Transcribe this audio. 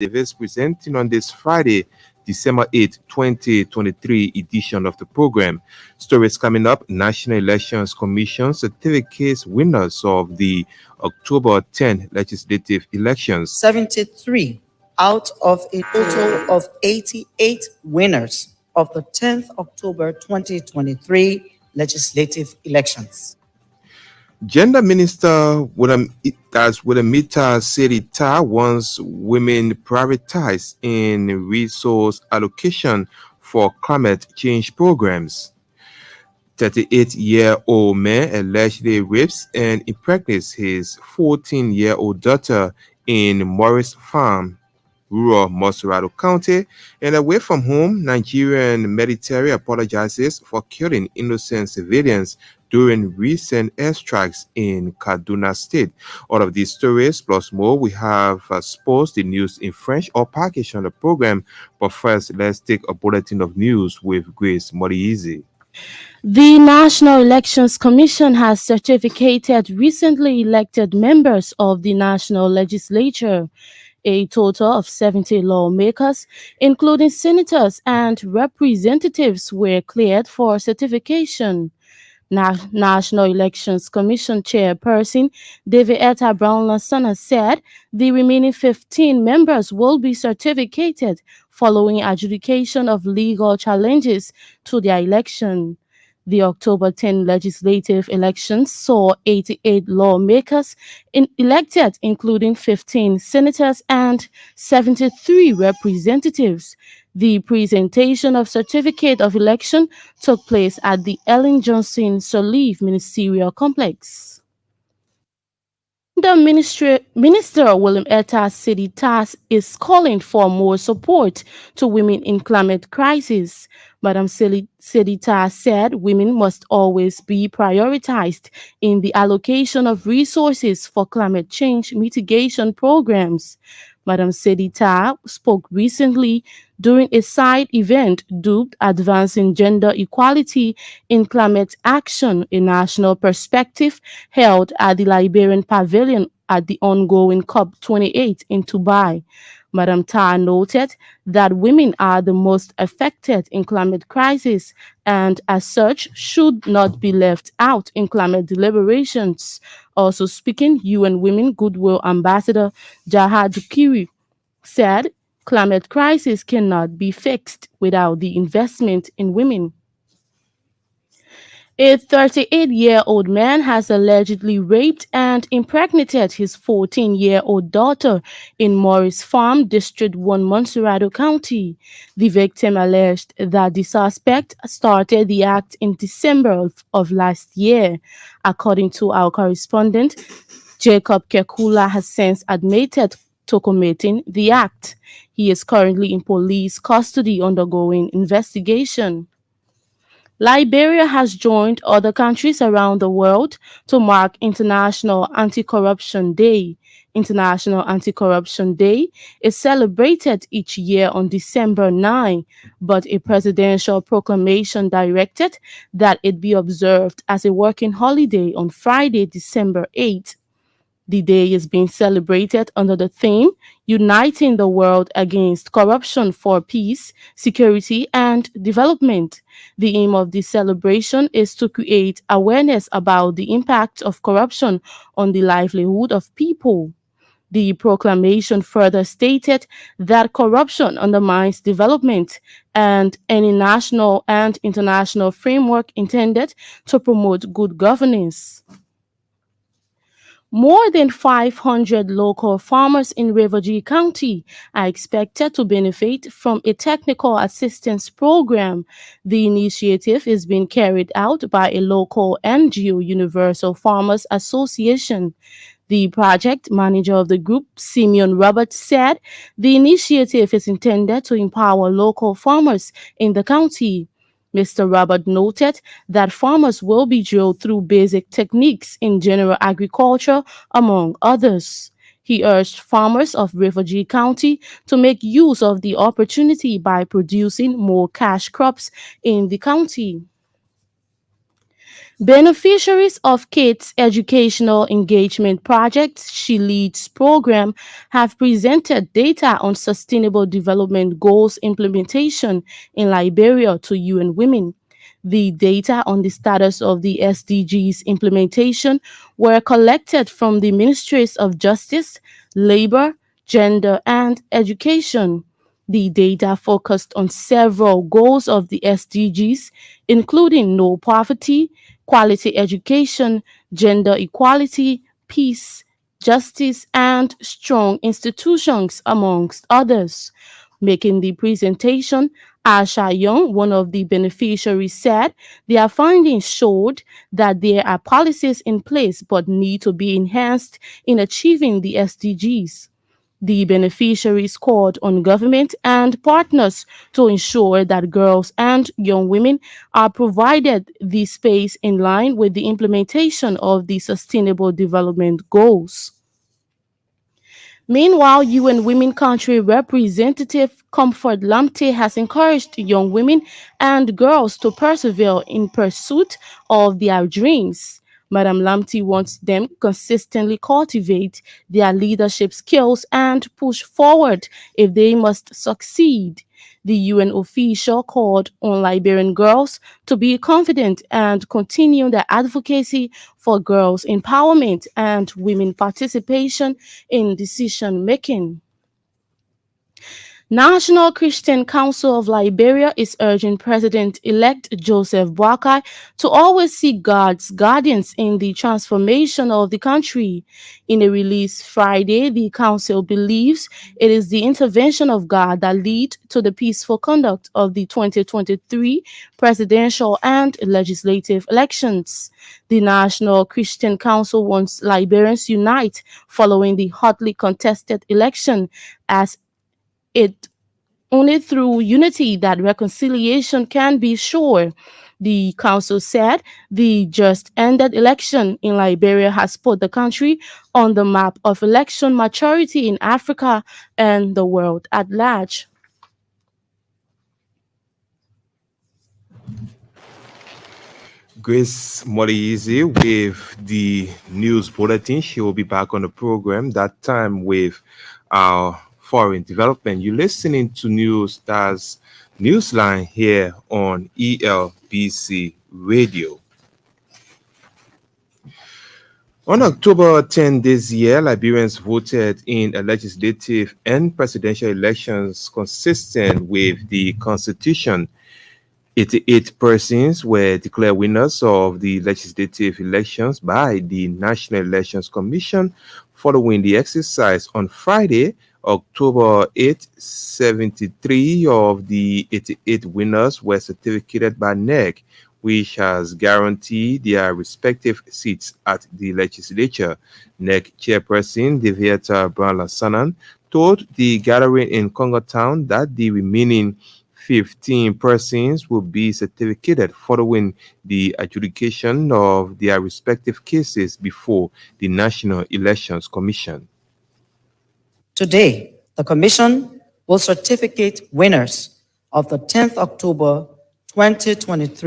Davis, presenting on this Friday, December 8, 2023 edition of the program. Stories coming up: National Elections Commission certificates winners of the October 10 legislative elections. 73 out of a total of 88 winners of the 10th October 2023 legislative elections. Gender Minister Willamita Serita wants women prioritized in resource allocation for climate change programs. 38-year-old man allegedly rapes and impregnates his 14-year-old daughter in Morris Farm, rural Mosurado County. And away from home, Nigerian military apologizes for killing innocent civilians during recent airstrikes in Kaduna State. All of these stories plus more, we have sports, the news in French, or package on the program. But first, let's take a bulletin of news with Grace Moriizi. The National Elections Commission has certificated recently elected members of the national legislature. A total of 70 lawmakers, including senators and representatives, were cleared for certification. National Elections Commission Chairperson David Brown Lassana said the remaining 15 members will be certificated following adjudication of legal challenges to their election. The October 10 legislative elections saw 88 lawmakers elected, including 15 senators and 73 representatives. The presentation of certificate of election took place at the Ellen Johnson Sirleaf Ministerial Complex. The Minister William Etta City Task is calling for more support to women in climate crisis. Madam Sedita said women must always be prioritized in the allocation of resources for climate change mitigation programs. Madam Sedita spoke recently during a side event dubbed Advancing Gender Equality in Climate Action, a National Perspective, held at the Liberian Pavilion at the ongoing COP28 in Dubai. Madam Tar noted that women are the most affected in climate crisis and as such should not be left out in climate deliberations. Also speaking, UN Women Goodwill Ambassador Jaha Dukiri said climate crisis cannot be fixed without the investment in women. A 38-year-old man has allegedly raped and impregnated his 14-year-old daughter in Morris Farm, District 1, Montserrado County. The victim alleged that the suspect started the act in December of last year. According to our correspondent, Jacob Kekula has since admitted to committing the act. He is currently in police custody undergoing investigation. Liberia has joined other countries around the world to mark International Anti-Corruption Day. International Anti-Corruption Day is celebrated each year on December 9, but a presidential proclamation directed that it be observed as a working holiday on Friday, December 8. The day is being celebrated under the theme Uniting the World Against Corruption for Peace, Security and Development. The aim of this celebration is to create awareness about the impact of corruption on the livelihood of people. The proclamation further stated that corruption undermines development and any national and international framework intended to promote good governance. More than 500 local farmers in Riverview County are expected to benefit from a technical assistance program. The initiative is being carried out by a local NGO, Universal Farmers Association. The project manager of the group, Simeon Roberts, said the initiative is intended to empower local farmers in the county. Mr. Robert noted that farmers will be drilled through basic techniques in general agriculture, among others. He urged farmers of Riverview County to make use of the opportunity by producing more cash crops in the county. Beneficiaries of Kate's educational engagement project She Leads program have presented data on sustainable development goals implementation in Liberia to UN Women. The data on the status of the SDGs implementation were collected from the Ministries of Justice, Labor, Gender, and Education. The data focused on several goals of the SDGs, including no poverty, quality education, gender equality, peace, justice, and strong institutions, amongst others. Making the presentation, Asha Young, one of the beneficiaries, said their findings showed that there are policies in place but need to be enhanced in achieving the SDGs. The beneficiaries called on government and partners to ensure that girls and young women are provided the space in line with the implementation of the Sustainable Development Goals. Meanwhile, UN Women Country Representative Comfort Lamptey has encouraged young women and girls to persevere in pursuit of their dreams. Madam Lamptey wants them consistently cultivate their leadership skills and push forward if they must succeed. The UN official called on Liberian girls to be confident and continue their advocacy for girls' empowerment and women participation in decision making. National Christian Council of Liberia is urging President-elect Joseph Boakai to always seek God's guidance in the transformation of the country. In a release Friday, the council believes it is the intervention of God that led to the peaceful conduct of the 2023 presidential and legislative elections. The National Christian Council wants Liberians unite following the hotly contested election, as it only through unity that reconciliation can be sure. The council said the just ended election in Liberia has put the country on the map of election maturity in Africa and the world at large. Grace Moriizi with the news bulletin. She will be back on the program that time with our foreign development. You're listening to News Stars Newsline here on ELBC Radio. On October 10 this year, Liberians voted in a legislative and presidential elections consistent with the Constitution. 88 persons were declared winners of the legislative elections by the National Elections Commission following the exercise on Friday, October 8th. 73 of the 88 winners were certificated by NEC, which has guaranteed their respective seats at the legislature. NEC chairperson Deviata Brown told the gathering in Congo Town that the remaining 15 persons will be certificated following the adjudication of their respective cases before the National Elections Commission. Today, the Commission will certificate winners of the 10th October 2023